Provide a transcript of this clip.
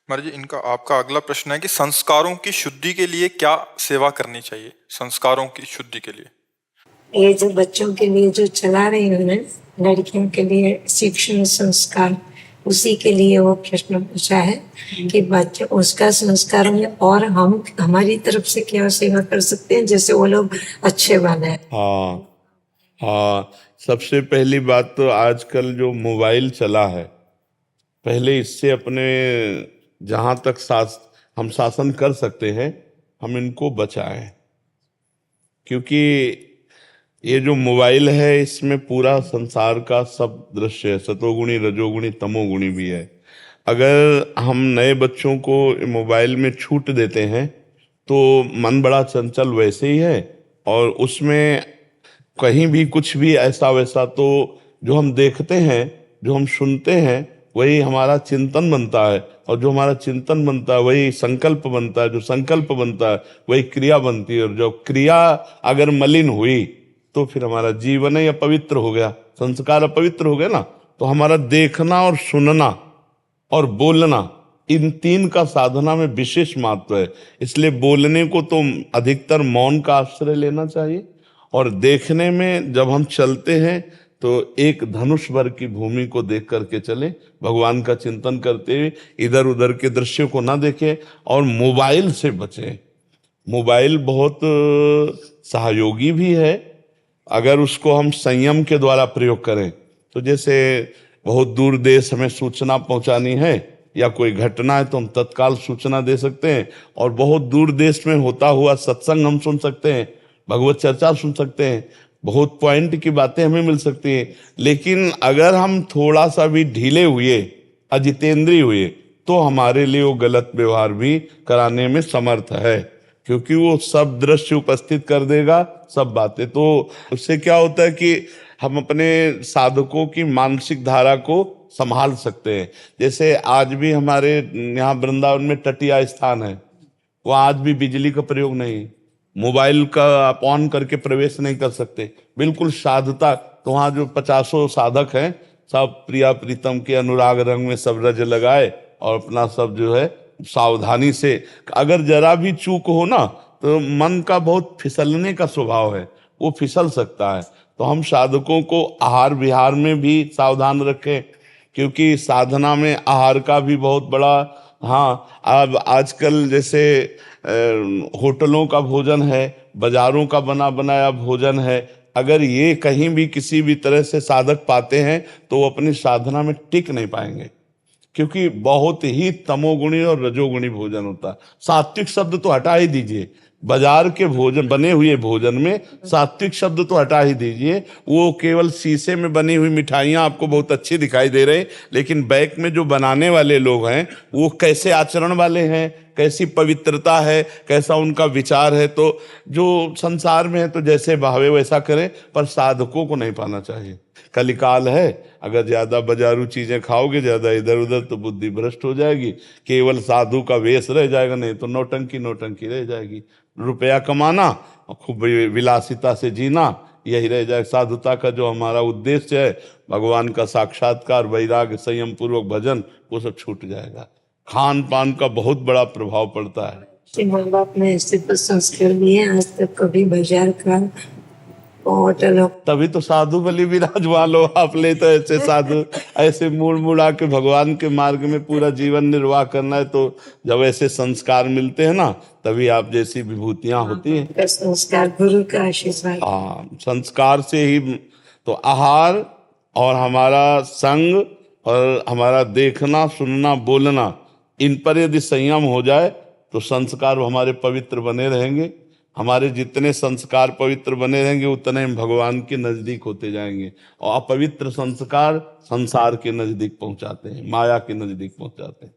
महाराज जी, इनका आपका अगला प्रश्न है कि संस्कारों की शुद्धि के लिए क्या सेवा करनी चाहिए? संस्कारों की शुद्धि के लिए ये जो बच्चों के लिए जो चला रही हूँ ना, लड़कियों के लिए शिक्षण संस्कार, उसी के लिए वो प्रश्न पूछा है कि बच्चे उसका संस्कार में और हम हमारी तरफ से क्या सेवा कर सकते हैं जैसे वो लोग अच्छे बने। हाँ हाँ, सबसे पहली बात तो आजकल जो मोबाइल चला है, पहले इससे अपने जहाँ तक हम शासन कर सकते हैं हम इनको बचाएं, क्योंकि ये जो मोबाइल है इसमें पूरा संसार का सब दृश्य है, सतोगुणी रजोगुणी तमोगुणी भी है। अगर हम नए बच्चों को मोबाइल में छूट देते हैं तो मन बड़ा चंचल वैसे ही है, और उसमें कहीं भी कुछ भी ऐसा वैसा, तो जो हम देखते हैं जो हम सुनते हैं वही हमारा चिंतन बनता है, और जो हमारा चिंतन बनता है वही संकल्प बनता है, जो संकल्प बनता है वही क्रिया बनती है, और जो क्रिया अगर मलिन हुई तो फिर हमारा जीवन ही अपवित्र हो गया, संस्कार अपवित्र हो गया ना। तो हमारा देखना और सुनना और बोलना, इन तीन का साधना में विशेष महत्व है। इसलिए बोलने को तो अधिकतर मौन का आश्रय लेना चाहिए, और देखने में जब हम चलते हैं तो एक धनुष भर की भूमि को देख करके चलें, भगवान का चिंतन करते हुए इधर उधर के दृश्य को ना देखें, और मोबाइल से बचें। मोबाइल बहुत सहयोगी भी है अगर उसको हम संयम के द्वारा प्रयोग करें। तो जैसे बहुत दूर देश हमें सूचना पहुंचानी है या कोई घटना है तो हम तत्काल सूचना दे सकते हैं, और बहुत दूर देश में होता हुआ सत्संग हम सुन सकते हैं, भगवत चर्चा सुन सकते हैं, बहुत पॉइंट की बातें हमें मिल सकती हैं। लेकिन अगर हम थोड़ा सा भी ढीले हुए, अजितेंद्रिय हुए, तो हमारे लिए वो गलत व्यवहार भी कराने में समर्थ है, क्योंकि वो सब दृश्य उपस्थित कर देगा, सब बातें। तो उससे क्या होता है कि हम अपने साधकों की मानसिक धारा को संभाल सकते हैं। जैसे आज भी हमारे यहाँ वृंदावन में तटीय स्थान है, वहाँ आज भी बिजली का प्रयोग नहीं, मोबाइल का आप ऑन करके प्रवेश नहीं कर सकते, बिल्कुल साधुता। तो वहाँ जो 50 साधक हैं, सब प्रिया प्रीतम के अनुराग रंग में सब रज लगाए, और अपना सब जो है सावधानी से, अगर जरा भी चूक हो ना तो मन का बहुत फिसलने का स्वभाव है, वो फिसल सकता है। तो हम साधकों को आहार विहार में भी सावधान रखें, क्योंकि साधना में आहार का भी बहुत बड़ा, हाँ, अब आजकल जैसे होटलों का भोजन है, बाजारों का बना बनाया भोजन है, अगर ये कहीं भी किसी भी तरह से साधक पाते हैं तो वो अपनी साधना में टिक नहीं पाएंगे, क्योंकि बहुत ही तमोगुणी और रजोगुणी भोजन होता है। सात्विक शब्द तो हटा ही दीजिए, बाजार के भोजन बने हुए भोजन में सात्विक शब्द तो हटा ही दीजिए। वो केवल शीशे में बनी हुई मिठाइयाँ आपको बहुत अच्छी दिखाई दे रही, लेकिन बैक में जो बनाने वाले लोग हैं वो कैसे आचरण वाले हैं, कैसी पवित्रता है, कैसा उनका विचार है। तो जो संसार में है तो जैसे भावे वैसा करें, पर साधकों को नहीं पाना चाहिए। कलिकाल है, अगर ज्यादा बाजारू चीजें खाओगे, ज्यादा इधर उधर, तो बुद्धि भ्रष्ट हो जाएगी, केवल साधु का वेश रह जाएगा, नहीं तो नौटंकी नौटंकी रह जाएगी। रुपया कमाना और खूब विलासिता से जीना, यही रह जाएगा। साधुता का जो हमारा उद्देश्य है, भगवान का साक्षात्कार, वैराग्य, संयम पूर्वक भजन, वो सब छूट जाएगा। खान पान का बहुत बड़ा प्रभाव पड़ता है। माँ बाप ने ऐसे तो संस्कार दिए, आज तक कभी बाजार का होटल, तभी तो साधु बलि विराजमान हो आप ले, तो ऐसे साधु ऐसे मुड़ मुड़ा के भगवान के मार्ग में पूरा जीवन निर्वाह करना है। तो जब ऐसे संस्कार मिलते हैं ना, तभी आप जैसी विभूतियां होती हैं। संस्कार गुरु का आशीर्वाद। हाँ, संस्कार से ही तो आहार और हमारा संग और हमारा देखना सुनना बोलना, इन पर यदि संयम हो जाए तो संस्कार हमारे पवित्र बने रहेंगे। हमारे जितने संस्कार पवित्र बने रहेंगे उतने हम भगवान के नजदीक होते जाएंगे, और अपवित्र संस्कार संसार के नजदीक पहुंचाते हैं, माया के नजदीक पहुंचाते हैं।